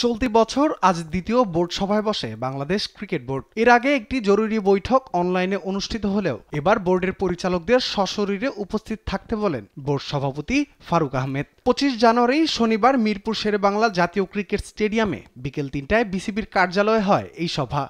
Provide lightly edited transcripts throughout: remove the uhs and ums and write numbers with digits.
চলতি বছর আজ দ্বিতীয় বোর্ড সভায় বসে বাংলাদেশ ক্রিকেট বোর্ড। এর আগে একটি জরুরি বৈঠক অনলাইনে অনুষ্ঠিত হলেও এবার বোর্ডের পরিচালকদের সশরীরে উপস্থিত থাকতে বলেন বোর্ড সভাপতি ফারুক আহমেদ। 25 জানুয়ারি শনিবার মিরপুর শেরেবাংলা জাতীয় ক্রিকেট স্টেডিয়ামে বিকেল 3টায় বিসিবির কার্যালয়ে হয় এই সভা।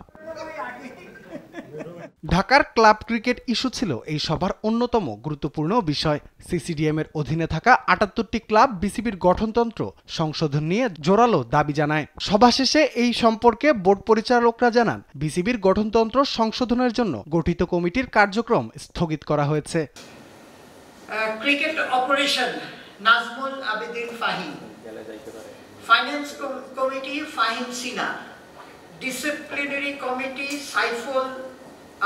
ঢাকার ক্লাব ক্রিকেট ইস্যু ছিল এই সভার অন্যতম গুরুত্বপূর্ণ বিষয়। সিসিডিএম এর অধীনে থাকা 78টি ক্লাব বিসিবির গঠনতন্ত্র সংশোধন নিয়ে জোরালো দাবি জানায়। সভা শেষে এই সম্পর্কে বোর্ড পরিচালকরা জানান, বিসিবির গঠনতন্ত্র সংশোধনের জন্য গঠিত কমিটির কার্যক্রম স্থগিত করা হয়েছে। Cricket operation Nazmul Abedin Fahim, finance committee Fahim Sina, disciplinary committee Saiful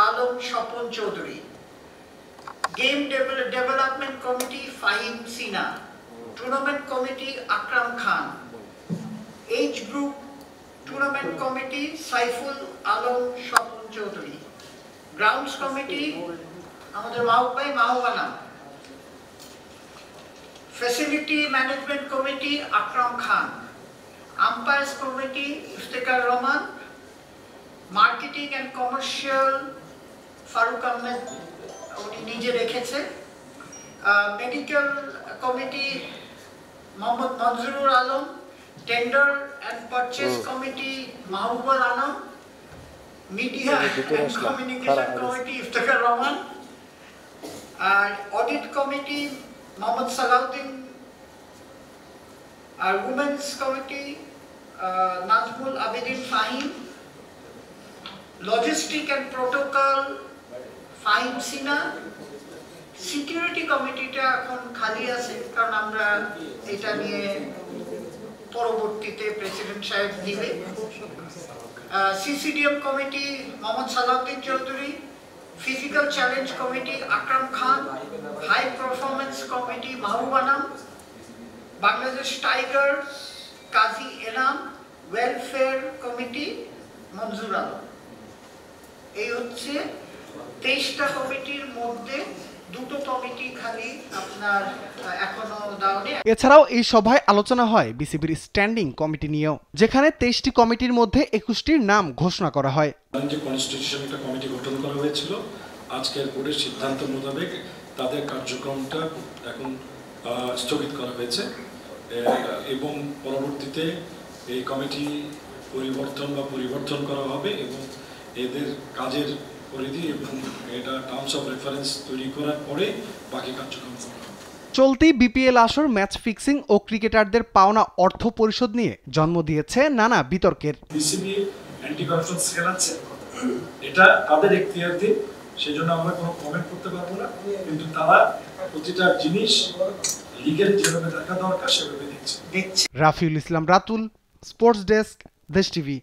Alam Swapan Chowdhury, game development committee Fahim Sina, tournament committee Akram Khan, age group tournament committee Saiful Alam Swapan Chowdhury, grounds committee আমাদের মাহবুব ভাই মাহবানা, facility management committee Akram Khan, umpires committee Iftekhar Rahman, marketing and commercial Faruk Ahmed উনি নিজে রেখেছে, medical committee Mohammad Manjurul Alam, tender and purchase committee Mahbubul Alam, media and communication committee Iftekhar Rahman, আর audit committee Mohammad Salauddin, আর women's committee Nazmul Abedin Fahim, logistic and protocol Fahim Sina. Security কমিটিটা এখন খালি আছে, কারণ আমরা এটা নিয়ে পরবর্তীতে প্রেসিডেন্ট সাহেব দিবে। CCDM committee Mohammad Salauddin Chowdhury, physical challenge committee Akram Khan, high performance committee Mahbub Anam, Bangladesh tiger Kazi Enam, welfare committee Manjur Alam. এই হচ্ছে 23টা কমিটির মধ্যে দুটো কমিটি খালি আপনার এখনো দাওনি। এছাড়াও এই সভায় আলোচনা হয় বিসিবির স্ট্যান্ডিং কমিটি নিয়েও, যেখানে 23টি কমিটির মধ্যে 21টির নাম ঘোষণা করা হয়। যে কনস্টিটিউশন একটা কমিটি গঠন করা হয়েছিল, আজকের বোর্ডের সিদ্ধান্ত মোতাবেক তাদের কার্যক্রমটা এখন স্থগিত করা হয়েছে এবং পরবর্তীতে এই কমিটি পরিবর্তন করা হবে এবং এদের কাজের পরিধি এবং এটা টার্মস অফ রেফারেন্স তৈরি করার পরে বাকি কার্যক্রম করা হবে। চলতি বিপিএল আসর ম্যাচ ফিক্সিং ও ক্রিকেটারদের পাওনা অর্থ পরিশোধ নিয়ে জন্ম দিয়েছে নানা বিতর্কের। বিসিবি অ্যান্টি কারাপশন সেল আছে, এটা তাদের এখতিয়ারাধীন, সেজন্য আমরা কোনো কমেন্ট করতে পারবো না, কিন্তু তারা প্রতিটা জিনিস লিগ্যাল যেভাবে দেখা দরকার সেভাবে দেখছে। রাফিউল ইসলাম রাতুল, স্পোর্টস ডেস্ক, দেশ টিভি।